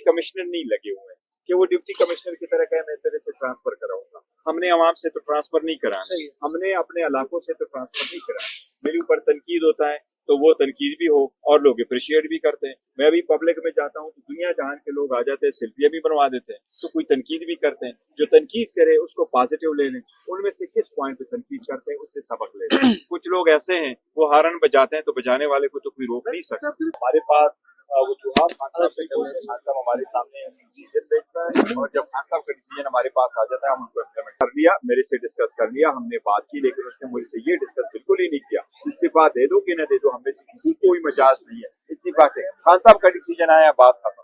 Commissioner नहीं लगे हुए हैं कि वो डिप्टी कमिश्नर की तरह कहे मैं तेरे से ट्रांसफर कराऊंगा। हमने आवाम से तो ट्रांसफर नहीं कराना, हमने अपने इलाकों से तो ट्रांसफर नहीं कराना। मेरे ऊपर तनकीद होता है तो वो तनकीद भी हो और लोग अप्रिशिएट भी करते हैं। मैं अभी पब्लिक में जाता हूँ तो दुनिया जहान के लोग आ जाते हैं, सेल्फियां भी बनवा देते हैं, तो कोई तनकीद भी करते हैं। जो तनकीद करे उसको पॉजिटिव ले लें, उनमें से किस पॉइंट पे तनकीद करते हैं उससे सबक ले लें। कुछ लोग ऐसे हैं वो हारन बजाते हैं तो बजाने वाले को तो कोई रोक नहीं सकता। हमारे पास वो जो खान साहब हमारे सामने डिसीजन भेजता है और जब खान साहब का डिसीजन हमारे पास आ जाता है हम उनको इम्प्लीमेंट कर लिया, मेरे से डिस्कस कर लिया, हमने बात की, लेकिन उसने मुझसे ये डिस्कस बिल्कुल ही नहीं किया इस्तीफा दे दो कि न दे दो, हमें से किसी कोई मजाज नहीं है इस्तीफा के। खान साहब का डिसीजन आया, बात खत्म।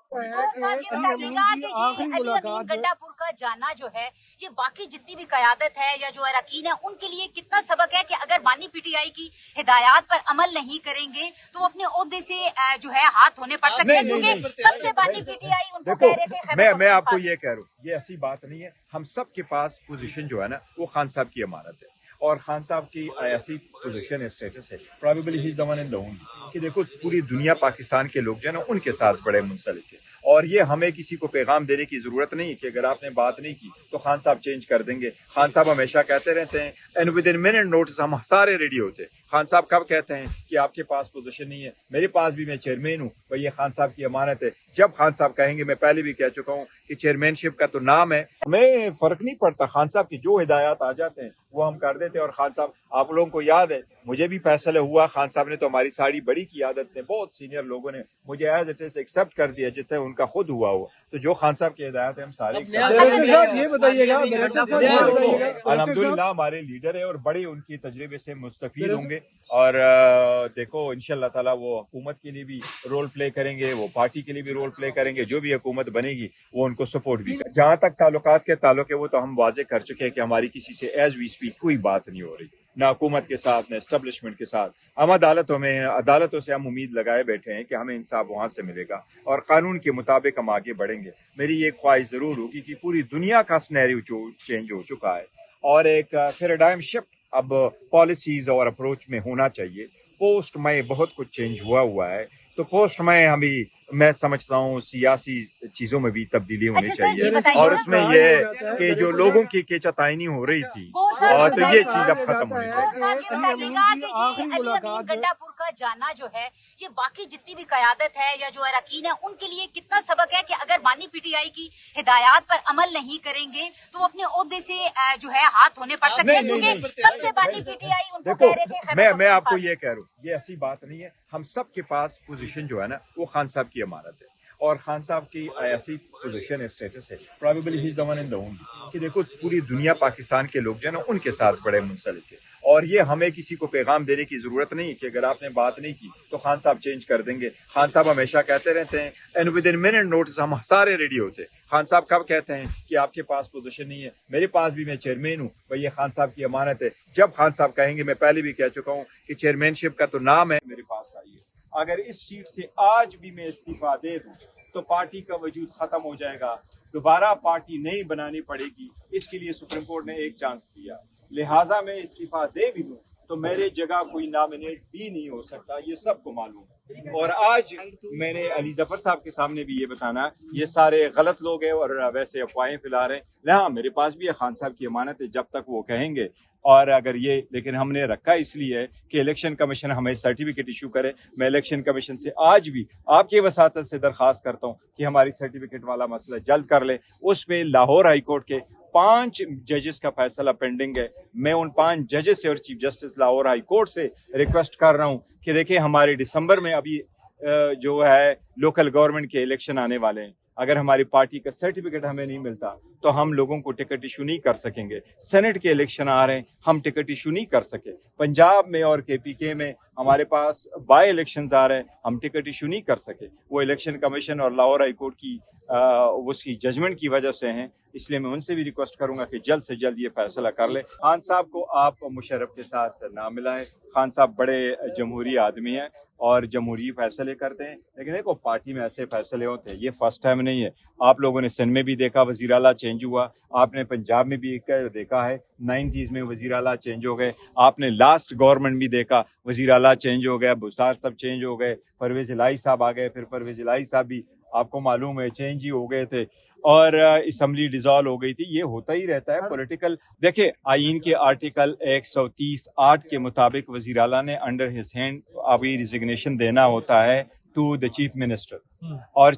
गंडापुर का जाना जो है ये बाकी जितनी भी क़यादत है या जो अरकान है उनके लिए कितना सबक है कि अगर बानी पीटीआई की हिदायत पर अमल नहीं करेंगे तो अपने ओहदे से जो है हाथ धोने पड़ सकते हैं, क्योंकि कब से बानी पीटीआई उनको कह रहे थे। मैं आपको ये कह रहा हूँ, ये ऐसी बात नहीं है। हम सब के पास पोजीशन जो है ना वो खान साहब की अमानत है और खान साहब की ऐसी पोजीशन है, स्टेटस है, probably he is the one and the only कि देखो पूरी दुनिया पाकिस्तान के लोग जो है ना उनके साथ बड़े मुंसलिक है और ये हमें किसी को पैगाम देने की जरूरत नहीं कि अगर आपने बात नहीं की तो खान साहब चेंज कर देंगे। खान साहब हमेशा कहते रहते हैं and with in minute notice हम सारे रेडी होते हैं। खान साहब कब कहते हैं कि आपके पास पोजीशन नहीं है, मेरे पास भी, मैं चेयरमैन हूँ, भाई ये खान साहब की अमानत है। जब खान साहब कहेंगे, मैं पहले भी कह चुका हूँ कि चेयरमैनशिप का तो नाम है, हमें फर्क नहीं पड़ता। खान साहब की जो हिदायत आ जाते हैं वो हम कर देते हैं। और खान साहब, आप लोगों को याद है, मुझे भी फैसला हुआ, खान साहब ने तो हमारी सारी बड़ी क़यादत ने, बहुत सीनियर लोगों ने मुझे एज इट इज एक्सेप्ट कर दिया जितने उनका खुद हुआ हो। तो जो खान साहब की हिदायत है हम सारे ये बताइएगा अल्हम्दुलिल्लाह हमारे लीडर है और बड़े उनकी तजर्बे से मुस्तफीद होंगे और देखो इंशाल्लाह ताला वो हुकूमत के लिए भी रोल प्ले करेंगे, वो पार्टी के लिए भी रोल प्ले करेंगे, जो भी हुकूमत बनेगी वो उनको सपोर्ट भी करेंगे। जहाँ तक ताल्लुकात के ताल्लुक है वो तो हम वाजे कर चुके हैं कि हमारी किसी से एज वी स्पीक कोई बात नहीं हो रही, ना हुकूमत के साथ, ना एस्टेब्लिशमेंट के साथ। हम अदालतों से हम उम्मीद लगाए बैठे हैं कि हमें इंसाफ वहां से मिलेगा और कानून के मुताबिक हम आगे बढ़ेंगे। मेरी ये ख्वाहिश जरूर होगी कि पूरी दुनिया का सिनेरियो चेंज हो चुका है और एक पैराडाइम शिफ्ट अब पॉलिसीज और अप्रोच में होना चाहिए। पोस्ट में बहुत कुछ चेंज हुआ है, तो पोस्ट में मैं समझता हूँ सियासी चीजों में भी तब्दीली होनी चाहिए और उसमें ये कि जो लोगों की केचाताइनी हो रही थी और तो ये चीज अब खत्म होनी चाहिए। गंडापुर का जाना जो है ये बाकी जितनी भी क़यादत है या जो अरकान है उनके लिए कितना सबक है कि अगर बानी पीटीआई की हिदायत पर अमल नहीं करेंगे तो अपने ओहदे से जो है हाथ धोने पड़ सकते हैं, क्योंकि कब से बानी पीटीआई उनको कह रहे थे। मैं आपको ये कह रहा हूँ, ये ऐसी बात नहीं है। हम सब के पास पोजीशन जो है ना वो खान साहब की अमानत है और खान साहब की ऐसी पोजीशन है, स्टेटस है, probably he is the one and the only कि देखो पूरी दुनिया पाकिस्तान के लोग जो है ना उनके साथ बड़े मुंसलिक है और ये हमें किसी को पैगाम देने की जरूरत नहीं कि अगर आपने बात नहीं की तो खान साहब चेंज कर देंगे। खान साहब हमेशा कहते रहते हैं and with in minute notice हम सारे रेडी होते हैं। खान साहब कब कहते हैं कि आपके पास पोजीशन नहीं है, मेरे पास भी, मैं चेयरमैन हूँ, भाई ये खान साहब की अमानत है। जब खान साहब कहेंगे, मैं पहले भी कह चुका हूँ कि चेयरमैनशिप का तो नाम है, मेरे पास आइए। अगर इस सीट से आज भी मैं इस्तीफा दे दूं तो पार्टी का वजूद खत्म हो जाएगा, दोबारा पार्टी नहीं बनानी पड़ेगी। इसके लिए सुप्रीम कोर्ट ने एक चांस दिया, लिहाजा मैं इस्तीफा दे भी दूं तो मेरे जगह कोई नॉमिनेट भी नहीं हो सकता, ये सबको मालूम है। और आज मैंने अली जफर साहब के सामने भी ये बताना, ये सारे गलत लोग हैं और वैसे अफवाहें फैला रहे हैं। हाँ, मेरे पास भी खान साहब की अमानत है जब तक वो कहेंगे। और अगर ये, लेकिन हमने रखा इसलिए है कि इलेक्शन कमीशन हमें सर्टिफिकेट इशू करे। मैं इलेक्शन कमीशन से आज भी आपकी वसातत से दरख्वास्त करता हूँ कि हमारी सर्टिफिकेट वाला मसला जल्द कर ले। उस पे लाहौर हाई कोर्ट के 5 जजेस का फैसला पेंडिंग है। मैं उन 5 जजेस से और chief justice Lahore high court से रिक्वेस्ट कर रहा हूँ कि देखिए हमारे दिसंबर में अभी जो है लोकल गवर्नमेंट के इलेक्शन आने वाले हैं, अगर हमारी पार्टी का सर्टिफिकेट हमें नहीं मिलता तो हम लोगों को टिकट इशू नहीं कर सकेंगे। सेनेट के इलेक्शन आ रहे हैं, हम टिकट इशू नहीं कर सके। पंजाब में और केपीके में हमारे पास बाई इलेक्शंस आ रहे हैं, हम टिकट इशू नहीं कर सके। वो इलेक्शन कमीशन और लाहौर हाई कोर्ट की उसकी जजमेंट की वजह से हैं। इसलिए मैं उनसे भी रिक्वेस्ट करूंगा कि जल्द से जल्द ये फैसला कर ले। खान साहब को आप मुशर्रफ के साथ ना मिलाएं। खान साहब बड़े जमहूरी आदमी हैं और जमहूरी फैसले करते हैं, लेकिन देखो पार्टी में ऐसे फैसले होते हैं, ये फर्स्ट टाइम नहीं है। आप लोगों ने सिंध में भी देखा वज़ीर आला चेंज हुआ, आपने पंजाब में भी देखा है 90s में वज़ीर आला चेंज हो गए, आपने लास्ट गवर्नमेंट भी देखा वज़ीर आला चेंज हो गया, बुस्तार साहब चेंज हो गए, परवेज़ इलाही साहब आ गए, फिर परवेज़ इलाही साहब भी آپ کو معلوم ہے چینج ہی ہو گئے تھے اور اسمبلی ڈیزالو ہو گئی تھی. یہ ہوتا ہی رہتا ہے پولیٹیکل. دیکھیں آئین کے آرٹیکل 130(8) کے مطابق وزیر اعلیٰ نے انڈر ہز ہینڈ ابھی ریزگنیشن دینا ہوتا ہے ٹو دا چیف منسٹر اور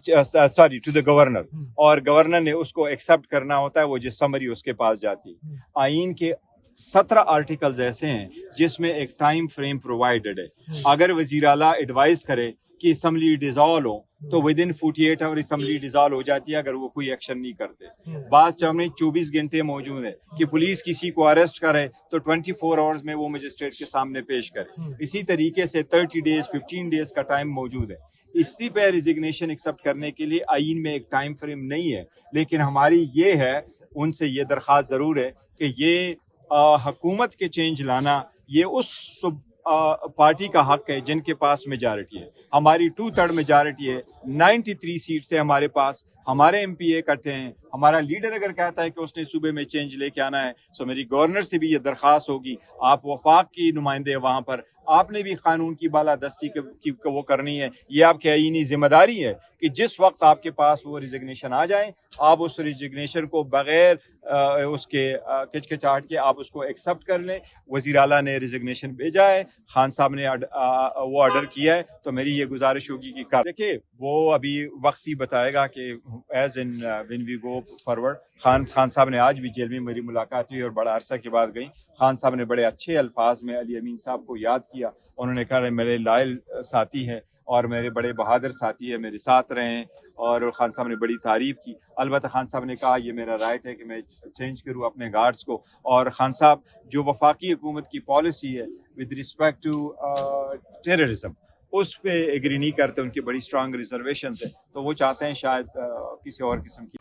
سوری ٹو دا گورنر, اور گورنر نے اس کو ایکسیپٹ کرنا ہوتا ہے, وہ جو سمری اس کے پاس جاتی ہے. آئین کے 17 آرٹیکلز ایسے ہیں جس میں ایک ٹائم فریم پرووائڈڈ ہے. اگر وزیر اعلیٰ ایڈوائز کرے کہ اسمبلی ڈیزالو ہو تو within 48 hour assembly dissolve ہو جاتی ہے اگر وہ کوئی ایکشن نہیں کرتے. بعض چاہے 24 گھنٹے موجود ہے کہ پولیس کسی کو اریسٹ کرے تو 24 آورز میں وہ مجسٹریٹ کے سامنے پیش کرے. اسی طریقے سے 30 ڈیز 15 ڈیز کا ٹائم موجود ہے. اسی پہ ریزگنیشن ایکسیپٹ کرنے کے لیے آئین میں ایک ٹائم فریم نہیں ہے, لیکن ہماری یہ ہے ان سے یہ درخواست ضرور ہے کہ یہ حکومت کے چینج لانا یہ اس پارٹی کا حق ہے جن کے پاس میجارٹی ہے. ہماری 2/3 میجارٹی ہے, 93 سیٹ سے ہمارے پاس, ہمارے ایم پی اے کٹے ہیں. ہمارا لیڈر اگر کہتا ہے کہ اس نے صوبے میں چینج لے کے آنا ہے تو میری گورنر سے بھی یہ درخواست ہوگی, آپ وفاق کی نمائندے وہاں پر, آپ نے بھی قانون کی بالادستی کی وہ کرنی ہے. یہ آپ کی آئینی ذمہ داری ہے کہ جس وقت آپ کے پاس وہ ریزگنیشن آ جائیں آپ اس ریزگنیشن کو بغیر اس کے کچکچاہٹ کے آپ اس کو ایکسیپٹ کر لیں. وزیر اعلیٰ نے ریزگنیشن بھیجا ہے, خان صاحب نے وہ آرڈر کیا ہے, تو میری یہ گزارش ہوگی کہ دیکھیں وہ ابھی وقت ہی بتائے گا کہ as and when we go forward. Khan sahib نے آج بھی جیل میں میری ملاقات ہوئی اور بڑا عرصہ کے بعد گئی. خان صاحب نے بڑے اچھے الفاظ میں علی امین صاحب کو یاد کیا. انہوں نے کہا میرے لائل ساتھی ہے اور میرے بڑے بہادر ساتھی ہے, میرے ساتھ رہے ہیں, اور خان صاحب نے بڑی تعریف کی. البتہ خان صاحب نے کہا یہ میرا رائٹ ہے کہ میں چینج کروں اپنے گارڈز کو, اور خان صاحب جو وفاقی حکومت کی پالیسی ہے ود رسپیکٹ ٹو ٹیررزم اس پہ ایگری نہیں کرتے, ان کی بڑی اسٹرانگ ریزرویشنز ہیں, تو وہ چاہتے ہیں شاید کسی اور قسم کی